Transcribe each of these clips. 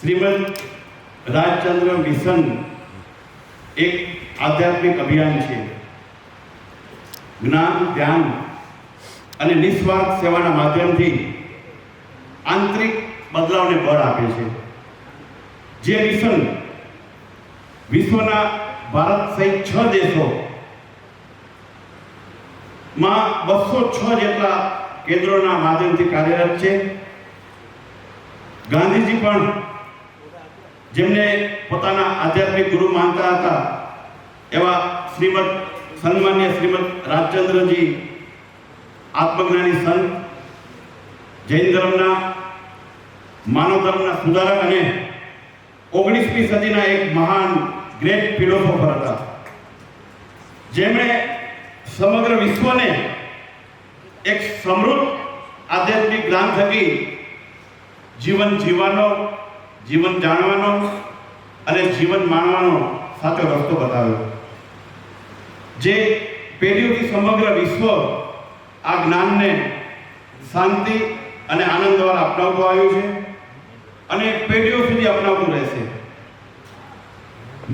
Shrimad Rajchandra mission એક આધ્યાત્મિક અભિયાન છે. જ્ઞાન, ધ્યાન અને નિસ્વાર્થ સેવાના માધ્યમથી આંતરિક બદલાવને બળ આપે છે. જે મિશન વિશ્વના ભારત સહિત 6 દેશોમાં 206 જેટલા કેન્દ્રોના માધ્યમથી કાર્યરત છે. ગાંધીજી પણ જેમને પોતાના આધ્યાત્મિક ગુરુ માનતા હતા એવા સન્માન્ય શ્રીમદ રાજચંદ્રજી આત્મજ્ઞાની સંત, જૈન ધર્મના, માનવ ધર્મના સુધારક અને 19મી સદીના એક મહાન ગ્રેટ ફિલોસોફર હતા, જેમણે સમગ્ર વિશ્વને એક સમૃદ્ધ આધ્યાત્મિક જ્ઞાન થકી જીવન જીવવાનો, જીવન જાણવાનો અને જીવન માણવાનો સાચો રસ્તો બતાવ્યો. જે પેઢીઓથી સમગ્ર વિશ્વ આ જ્ઞાનને શાંતિ અને આનંદ દ્વારા અપનાવતું આવ્યું છે અને પેઢીઓ સુધી અપનાવતું રહેશે.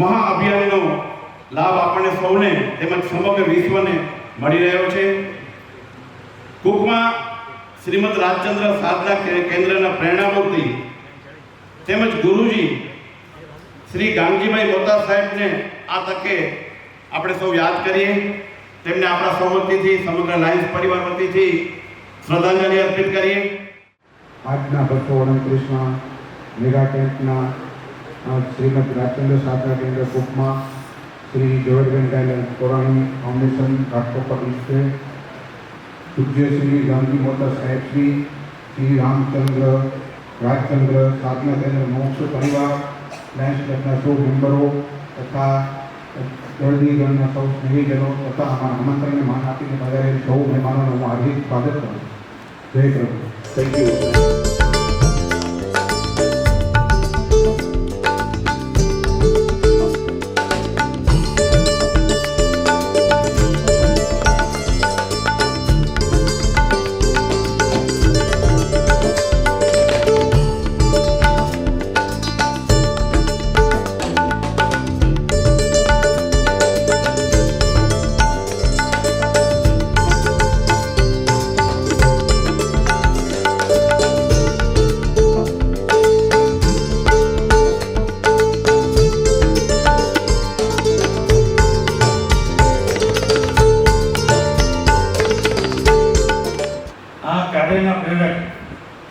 મહા અભિયાનનો લાભ આપણને સૌને તેમજ સમગ્ર વિશ્વને મળી રહ્યો છે. ટૂંકમાં શ્રીમદ રાજચંદ્ર સાધના કેન્દ્રના પ્રેરણામૂર્તિ તેમજ ગુરુજી શ્રી ગાંગજીભાઈ મોતા સાહેબને આ તકે આપણે સૌ યાદ કરીએ. તેમને આપણા સૌ વતીથી, સમગ્ર લાયન્સ પરિવાર વતીથી શ્રદ્ધાંજલિ અર્પિત કરીએ. આજના 229માં મેગા કેમ્પના શ્રીમદ રાજચંદ્ર સાધના કેન્દ્ર કુકમાં શ્રી ઝવેરબેન ગાયલ કોરાણી ફાઉન્ડેશન રાજકોટ વિશે પૂજ્ય શ્રી ગાંધી મોતા સાહેબ શ્રી રામચંદ્ર રાજચંદ્ર સાધના કેન્દ્ર મોક્ષ પરિવાર લાયન્સ ક્લબના સૌ મેમ્બરો તથા દર્દીગણના સૌ સ્નેહીજનો તથા અમારા આમંત્રણને માન આપીને પધારેલ સૌ મહેમાનોનું હું હાર્દિક સ્વાગત કરું. જય પ્રભુ. Thank you.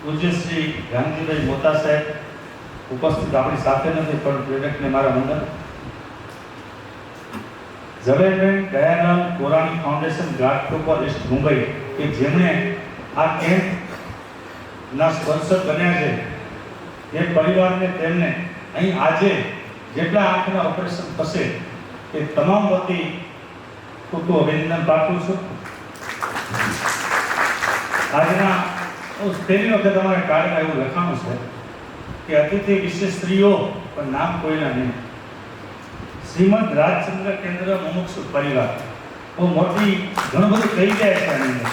પૂજ્ય શ્રી ગાંધીભાઈ મોતા સાહેબ ઉપસ્થિત આપણી સાથે નથી, પણ પ્રેરકને મારા વંદન. ઝવેરબેન દયાલાલ કોરાણી ફાઉન્ડેશન ઘાટકોપર ઈસ્ટ મુંબઈ કે જેમણે આ કેમ્પના સ્પોન્સર બન્યા છે, એ પરિવારને તેમને અહીં આજે જેટલા આંખના ઓપરેશન થશે એ તમામ વતી ખૂબ ખૂબ અભિનંદન પાઠવું છું. આજના પહેલી વખત અમારા કાર્ડમાં એવું લખાણું છે કે અતિથિ વિશેષ સ્ત્રીઓ પણ નામ કોઈના નહીં. શ્રીમદ રાજચંદ્ર કેન્દ્ર મુમુક્ષુ પરિવાર બહુ મોટી ઘણું બધું કહી જાય છે આની અંદર.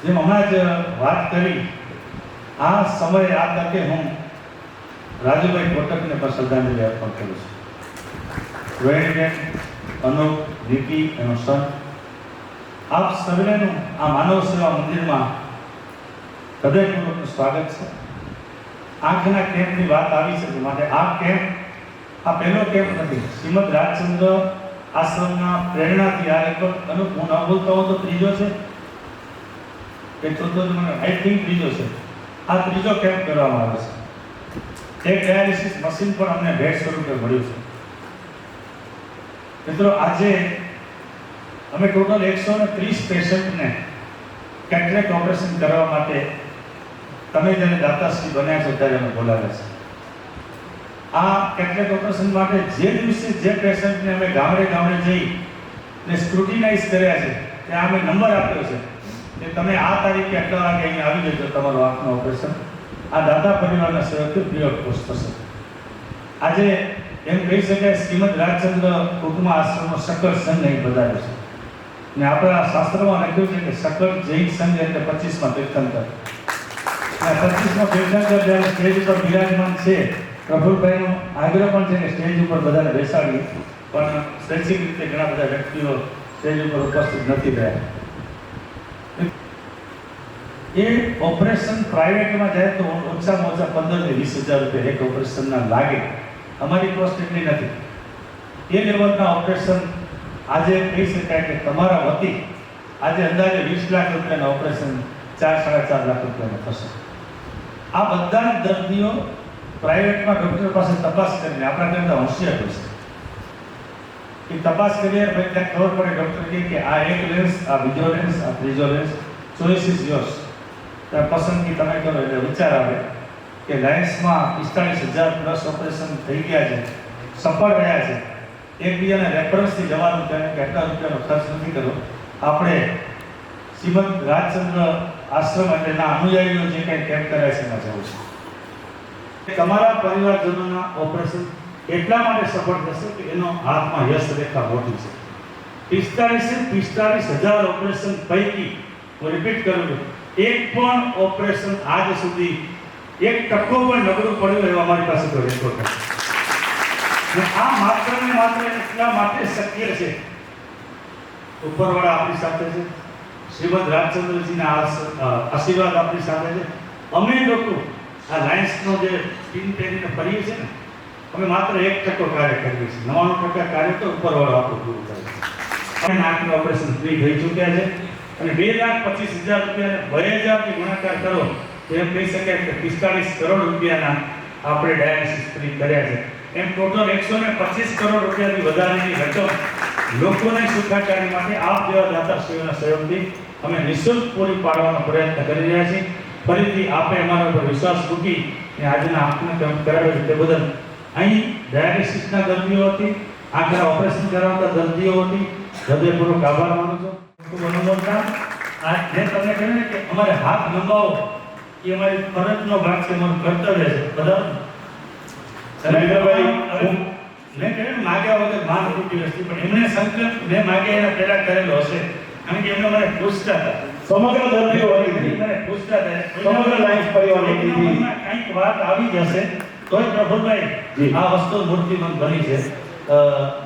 જેમ હમણાં જ વાત કરી, આ સમયે આ તકે હું રાજુભાઈ કોટકને પણ શ્રદ્ધાંજલિ અર્પણ કરું છું. રોહિણીબેન, અનુપ, દીપી એનો સન, આપ સર્વેનું આ માનવ સેવા મંદિરમાં હૃદયપૂર્વકનું સ્વાગત છે. આંખના કેમ્પની વાત આવી છે, માટે આ કેમ્પ આ પહેલો કેમ્પ નથી. શ્રીમદ રાજચંદ્ર આશ્રમના પ્રેરણાથી આ રેકોર્ડ અનુપ હું ન બોલતો હોઉં તો ત્રીજો છે કે ચોથો, મને આઈ થિંક ત્રીજો છે. આ ત્રીજો કેમ્પ કરવામાં આવે છે. એક ડાયાલિસિસ મશીન પણ અમને ભેટ સ્વરૂપે મળ્યું છે. મિત્રો, આજે અમે ટોટલ 130 પેશન્ટને કેટરેક્ટ ઓપરેશન કરવા માટે તમે જ્યારે દાતાશ્રી બન્યા છો ત્યારે અમે બોલાવ્યા છે. આ કેટરેક્ટ ઓપરેશન માટે જે દિવસે જે પેશન્ટને અમે ગામડે ગામડે જઈ ને સ્ક્રુટિનાઇઝ કર્યા છે, ત્યાં અમે નંબર આપ્યો છે કે તમે આ તારીખે આટલા વાગે અહીં આવી જજો, તમારું આંખનું ઓપરેશન આ દાતા પરિવારના સેવાથી ફ્રી ઓફ કોસ્ટ થશે. આજે એમ કહી શકાય શ્રીમદ રાજચંદ્ર કુટુંબ આશ્રમનો સકળ સંઘ અહીં બધાયો છે. ને આપણા શાસ્ત્રોમાં લખ્યું છે કે સકળ જૈન સંઘ એટલે 25માં તીર્થંકર. અને 25મો તીર્થંકર જ્યારે સ્ટેજ ઉપર બિરાજમાન છે, પ્રફુલભાઈનો આગ્રહ પણ છે કે સ્ટેજ ઉપર બધાને બેસાડીએ, પણ સ્વૈચ્છિક રીતે ઘણા બધા વ્યક્તિઓ સ્ટેજ ઉપર ઉપસ્થિત નથી રહ્યા. એ ઓપરેશન પ્રાઇવેટમાં જાય તો ઓછામાં ઓછા 15,000 થી 20,000 રૂપિયા એક ઓપરેશનના લાગે. અમારી કોસ્ટ એટલી નથી. એ લેવલના ઓપરેશન આજે કહી શકાય કે તમારા વતી આજે અંદાજે 20 લાખ રૂપિયાના ઓપરેશન 4-4.5 લાખ રૂપિયામાં થશે. આ બધા દર્દીઓ પ્રાઇવેટમાં ડૉક્ટર પાસે તપાસ કરીને આપણા કરતા હોશિયાર હોય છે. એ તપાસ કરીએ પછી ત્યાં ખબર પડે, ડૉક્ટર કહે કે આ એક લેન્સ, આ બીજો લેન્સ, આ ત્રીજો લેન્સ, ચોઇસ ઇઝ યોર્સ. ત્યાં પસંદગી તમે કરો એટલે વિચાર આવે કે લાયન્સમાં 45,000 પ્લસ ઓપરેશન થઈ ગયા છે, સફળ રહ્યા છે. એકબીજાને રેફરન્સથી જવાનું કહે કે આટલા રૂપિયાનો ખર્ચ નથી કરવો, આપણે શ્રીમદ રાજચંદ્ર આશ્રમ એટલેના અનુયાયીઓ જે કંઈ કેમ્પ કર્યા છે એમાં જવું છે. તમારા પરિવારજનોના ઓપરેશન એટલા માટે સફળ થશે કે એનો હાથમાં યશ રેખા મોટી છે. 45,000 ઓપરેશન પૈકી હું રિપીટ કરું છું, એક પણ ઓપરેશન આજ સુધી 1% પણ નબળું પડ્યું એવા અમારી પાસે કોઈ રેકોર્ડ નથી. અને આ માત્ર ને માત્ર એટલા માટે શક્ય છે, ઉપરવાળા આપણી સાથે છે, શ્રીમદ રાજચંદ્રજીના આશીર્વાદ આપણી સાથે છે. અમે લોકો આ લાયન્સનો જે પિન પહેરીને ફરીએ છીએ ને, અમે માત્ર 1% કાર્ય કરીએ છીએ. 99% કાર્ય તો ઉપરવાળો આપણું પૂરું કરે છે. અમે નાકનું ઓપરેશન ફ્રી થઈ ચૂક્યા છે અને 2,25,000 રૂપિયાને 2,000 થી ગુણાકાર કરો તો એમ કહી શકાય કે 45 કરોડ રૂપિયાના આપણે ડાયાલિસિસ ફ્રી કર્યા છે. એમ ટોટલ 125 કરોડ રૂપિયાથી વધારેની રકમ લોકોને સુખાકારી માટે આપ જેવા દાતાશ્રીઓના સહયોગથી અમે નિઃશુલ્ક પૂરી પાડવાનો પ્રયત્ન કરી રહ્યા છીએ. ફરીથી આપે અમારા ઉપર વિશ્વાસ મૂકી અને આજના આંખના કેમ્પ કરાવ્યો છે તે બદલ અહીં ડાયાલિસિસના દર્દીઓ હતી, આંખના ઓપરેશન કરાવતા દર્દીઓ હતી, હૃદયપૂર્વક આભાર માનું છું. ખૂબ અનુભવતા આ જે તમને કહ્યું ને કે અમારે હાથ લંબાવો એ અમારી ફરજનો ભાગ છે, અમારું કર્તવ્ય છે. બરાબર નરેન્દ્રભાઈ, મેં કહ્યું માગ્યા વગર માન તૂટી નથી, પણ એમને સંકલ્પ મેં માગ્યા એના પહેલા કરેલો હશે. કારણ કે એમને મને પૂછતા હતા, સમગ્ર દર્દીઓ વતી મને પૂછતા હતા, સમગ્ર લાયન્સ પરિવાર વતી કંઈક વાત આવી જશે તોય પ્રફુલભાઈ આ વસ્તુ મૂર્તિમંત બની છે.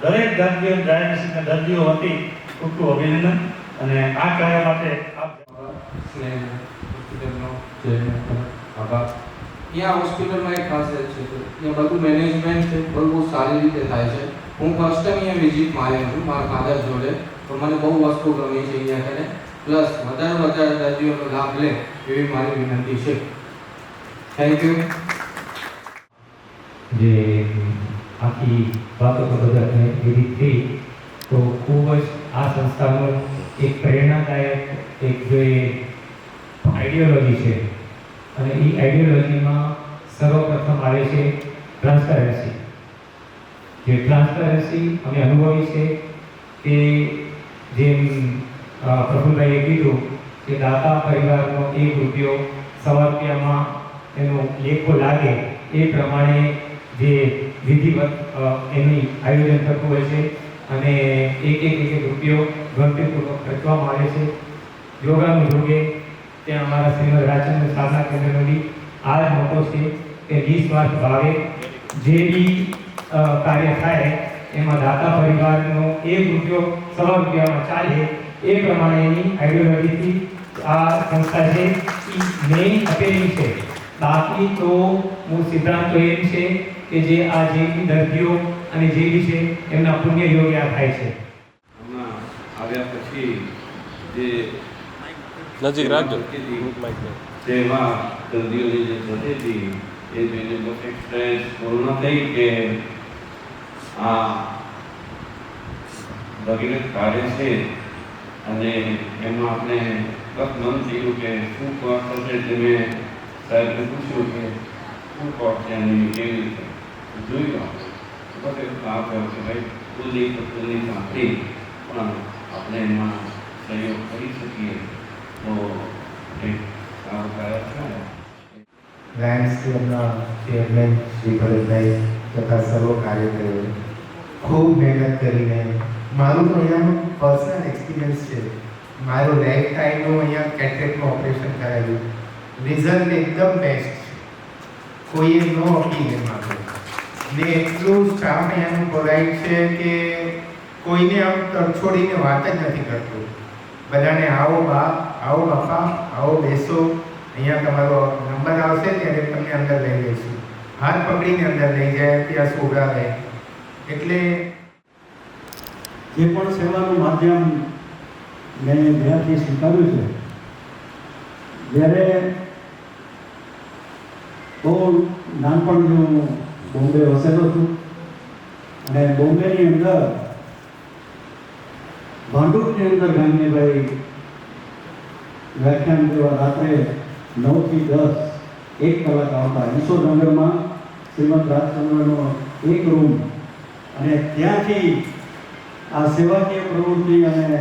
દરેક દર્દીઓ ડાયાલિસિસના દર્દીઓ વતી ખૂબ ખૂબ અભિનંદન અને આ કાર્ય માટે આપ હોસ્પિટલનો આભાર. ત્યાં હોસ્પિટલમાં એક ખાસિયત છે કે ત્યાં બધું મેનેજમેન્ટ બહુ સારી રીતે થાય છે. હું ફર્સ્ટ ટાઈમ અહીંયા વિઝિટ માર્યો છું મારા ફાધર જોડે, તો મને બહુ વસ્તુ ગમી છે અહીંયા કરે. પ્લસ વધારે દર્દીઓનો લાભ લે એવી મારી વિનંતી છે. Thank you. જે આખી વાતો તો બધાને વિધિત થઈ, તો ખૂબ જ આ સંસ્થાનો એક પ્રેરણાદાયક એક જે આઈડિયોલોજી છે અને એ આઈડિયોલોજીમાં સર્વપ્રથમ આવે છે ટ્રાન્સપરન્સી. જે ટ્રાન્સપરન્સી અમે અનુભવી છે કે જેમ પ્રફુલભાઈએ કીધું કે દાતા પરિવારનો 1 રૂપિયો 100 રૂપિયામાં એનો લેખો લાગે એ પ્રમાણે જે વિધિવત એની આયોજન થતું હોય છે અને એક રૂપિયો ગણતરીપૂર્વક ખર્ચવામાં આવે છે. યોગાનું યોગે ત્યાં અમારા શ્રીમદ રાજચંદ્ર સાધના કેન્દ્રનો બી આ જ મોટો છે કે નિસ્વાર્થ ભાવે જે બી કાર્ય થાય એમાં દાતા પરિવારનો 1 રૂપિયો 100 રૂપિયામાં ચાલે એ પ્રમાણેની આઈડિયોલોજીથી આ સંસ્થા છે એ મેઇન અપેલી છે. બાકી તો મૂળ સિદ્ધાંત તો એમ છે કે જે આ જે બી દર્દીઓ અને જે બી છે એમના પુણ્ય યોગે આ થાય છે. હમણાં આવ્યા પછી જે નજીક રાખજો તેમાં દર્દીઓની જે થતી હતી એ જોઈને બસ એક સ્ટ્રેસ પૂર્ણ થઈ કે આ ભગીરથ કાર્ય છે અને એમાં આપણે બસ મન થયું કે શું કોર્સ હશે તે મેં સાહેબને પૂછ્યું કે શું કોર્સ છે અને કેવી રીતે જોયું આપણે બસ એવું આપ્યો કે ભાઈ ખુલ્લી સાંભળી પણ આપણે એમાં સહયોગ કરી શકીએ તો એક સારું કાર્ય થાય. લાયન્સથી હમણાં ચેરમેન શ્રી ભરતભાઈ તથા સર્વ કાર્યકરો ખૂબ મહેનત કરીને મારું તો અહીંયા પર્સનલ એક્સપિરિયન્સ છે. મારો લેગ ટાઈમનું અહીંયા કેટરેક્ટનું ઓપરેશન કરાવ્યું રિઝલ્ટ એકદમ બેસ્ટ છે. કોઈએ નો આપી એમાં ને એટલું સ્ટાફ એનું પોલાઇટ છે કે કોઈને આમ તરછોડીને વાત જ નથી કરતું. બધાને આવો બા, આવો બાપા, આવો બેસો, અહીંયા તમારો નંબર આવશે ત્યારે તમને અંદર લઈ જઈશું. હાથ પકડીને અંદર લઈ જાય, ત્યાં સોડાવે. એટલે જે પણ સેવાનું માધ્યમ મેં જ્યાંથી સ્વીકાર્યું છે, જ્યારે બહુ નાનપણથી હું બોમ્બે વસેલો છું અને બોમ્બેની અંદર ભાંડુપની અંદર ગાંધીભાઈ વ્યાખ્યાન દેવા રાત્રે 9 થી 10 1 કલાક આવતા. યશોનગરમાં શ્રીમદ રાજચંદ્રનો એક રૂમ, અને ત્યાંથી આ સેવાકીય પ્રવૃત્તિ અને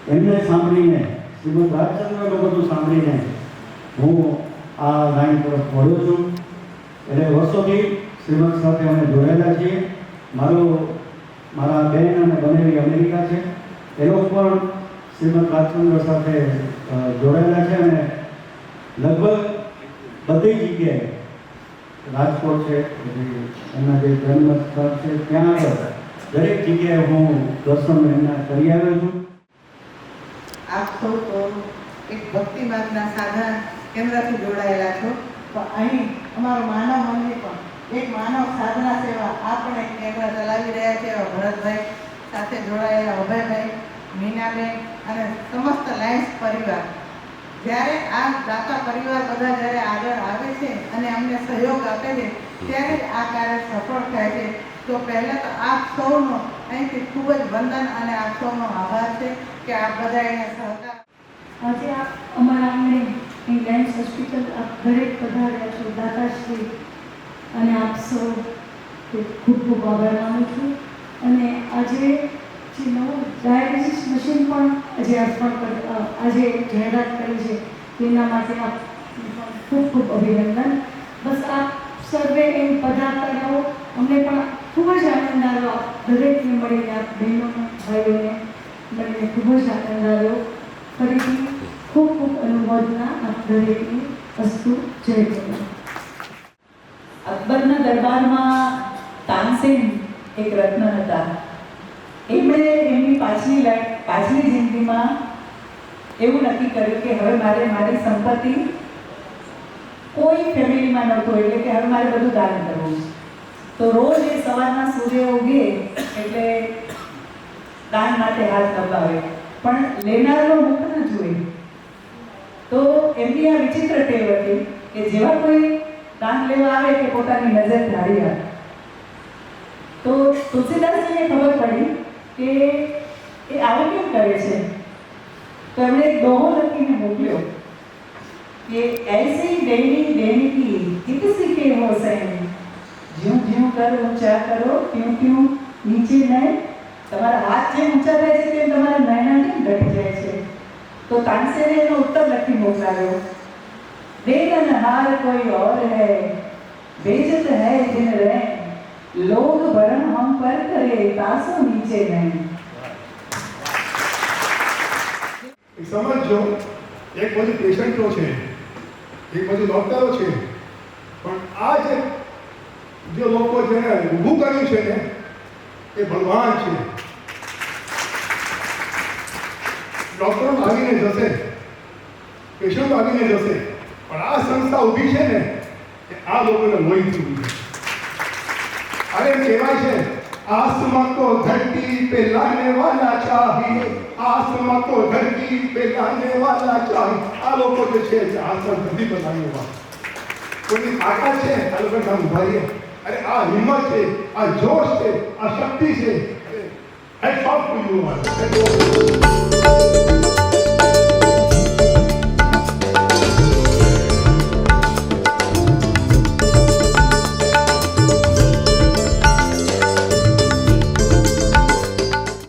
એમને સાંભળીને, શ્રીમદ રાજચંદ્રનું બધું સાંભળીને હું આ લાઈન તરફ વળ્યો છું. એટલે વર્ષોથી શ્રીમદ સાથે અમે જોડાયેલા છીએ. મારા બહેન અને બનેવી અમેરિકા છે, એ લોકો પણ શ્રીમદ રાજચંદ્ર સાથે જોડાયેલા છે અને લગભગ બધી જગ્યાએ, રાજકોટ છે, એમના જે જન્મ સ્થળ છે ત્યાં આગળ દરેક જગ્યાએ હું દર્શન એમના કરી આવ્યો છું. આપ સૌ તો એક ભક્તિ માર્ગના સાધન કેન્દ્રથી જોડાયેલા છો, તો અહીં અમારું માનવ મંદિર પણ એક માનવ સાધના સેવા આપણે કેન્દ્ર ચલાવી રહ્યા છે. ભરતભાઈ સાથે જોડાયેલા અભયભાઈ, મીનાબેન અને સમસ્ત લાયન્સ પરિવાર, જ્યારે આ દાતા પરિવાર બધા જ્યારે આગળ આવે છે અને અમને સહયોગ આપે છે ત્યારે આ કાર્ય સફળ થાય છે. તો પહેલાં તો આપ સૌનો અહીંથી ખૂબ જ વંદન અને આપ સૌનો આભાર છે કે આપ બધા એને સહકાર. આજે આપ અમારા આંગણે અહીં લાયન્સ હોસ્પિટલ આપ દરેક પધાર્યા છો, દાતાશ્રી, અને આપ સૌ ખૂબ ખૂબ આભાર માનું છું. અને આજે જે નવું ડાયાલિસિસ મશીન પણ આજે જાહેરાત કરી છે તેના માટે આપ ખૂબ ખૂબ અભિનંદન. બસ આપ સર્વે એમ પધારતા રહો, અમને પણ ખૂબ જ આનંદ આવ્યો. આપ દરેકને મળીને, આપ બહેનો ભાઈઓને મળીને ખૂબ જ આનંદ આવ્યો. ફરીથી ખૂબ ખૂબ અનુમોદના આપ દરેકની અસ્તુ. જય ભગવાન. અકબરના દરબારમાં તાનસેન એક રત્ન હતા. એમણે એમની પાછલી જિંદગીમાં એવું નક્કી કર્યું કે હવે મારી સંપત્તિ કોઈ ફેમિલીમાં નહોતું, એટલે કે હવે મારે બધું દાન કરવું છે. તો રોજ એ સવારના સૂર્ય ઉગે એટલે દાન માટે હાથ દબાવે, પણ લેનારનો મુખ ન જુએ. તો એમની આ વિચિત્ર ટેવ હતી કે જેવા કોઈ દાન લેવા આવે કે પોતાની નજર ઢાળી આવે. તો તુલસીદાસજીને ખબર પડી કે એ આવું કેમ કરે છે. તો એમણે એક દોહો લખીને મોકલ્યો કે એસી દેની દેની કી કિતસી કે હો સૈન, જ્યું જ્યું કર ઊંચા કરો ત્યું ત્યું નીચે નહીં. તમારા હાથ જેમ ઊંચા થાય છે તેમ તમારા નયના કેમ ઘટી જાય છે. તો તાનસેને એનો ઉત્તર લખી મોકલાવ્યો, देनहार कोई और है, बेइज्जत है जिन रैन, लोग भरम हम पर करे तासो नीचे नहीं. સમજો, એક બાજુ પેશન્ટો છે, એક બાજુ ડોક્ટરો છે, પણ આ જે લોકો જેને ઊભું કર્યું છે ને એ ભગવાન છે. ડોક્ટરો ભાગીને જશે, પેશન્ટો ભાગીને જશે, પણ આ સંસ્થા ઊભી છે ને એ આ લોકોને લોહીથી ઊભી છે. અરે કહેવાય છે, आसमां को धरती पे लाने वाला चाहिए, आसमां को धरती पे लाने वाला चाहिए. આ લોકો જે છે આસમાન ધરતી પર લાવવા વાળા, કોઈની તાકાત છે આ લોકો કામ ઉભારીએ. અરે આ હિંમત છે, આ જોશ છે, આ શક્તિ છે. Hats of to you.